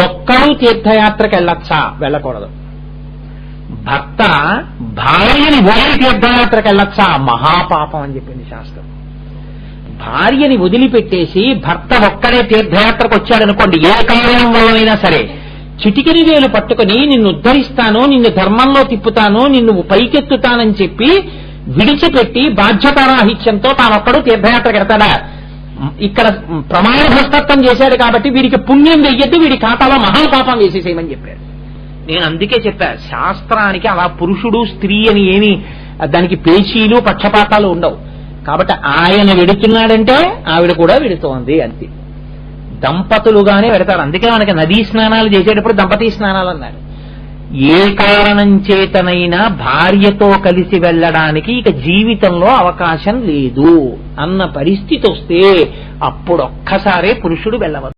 ఒక్కడు తీర్థయాత్రకు వెళ్ళొచ్చా? వెళ్ళకూడదు. భర్త భార్యని వదిలి తీర్థయాత్రకు వెళ్ళొచ్చా? మహాపాపం అని చెప్పింది శాస్త్రం. భార్యని వదిలిపెట్టేసి భర్త ఒక్కడే తీర్థయాత్రకు వచ్చాడనుకోండి, ఏ కారణం వల్లైనా సరే, చిటికిని వేలు పట్టుకుని నిన్ను ఉద్ధరిస్తాను, నిన్ను ధర్మంలో తిప్పుతాను, నిన్ను పైకెత్తుతానని చెప్పి విడిచిపెట్టి బాధ్యతారాహిత్యంతో తానొక్కడు తీర్థయాత్రకు వెడతాడా? ఇక్కడ ప్రమాణభ్రష్టత్వం చేశాడు కాబట్టి వీడికి పుణ్యం వెయ్యద్దు, వీడి ఖాతాలో మహాపాపం వేసేసేయమని చెప్పాడు. నేను అందుకే చెప్పా, శాస్త్రానికి అలా పురుషుడు స్త్రీ అని ఏమి దానికి పేచీలు పక్షపాతాలు ఉండవు. కాబట్టి ఆయన వెడుతున్నాడంటే ఆవిడ కూడా వెడుతోంది అంతే. దంపతులుగానే వెడతారు. అందుకే మనకి నదీ స్నానాలు చేసేటప్పుడు దంపతీ స్నానాలు అన్నారు. ఏ కారణం చేతనైనా భార్యతో కలిసి వెళ్ళడానికి ఇక జీవితంలో అవకాశం లేదు అన్న పరిస్థితి వస్తే అప్పుడు ఒక్కసారే పురుషుడు వెళ్ళవచ్చు.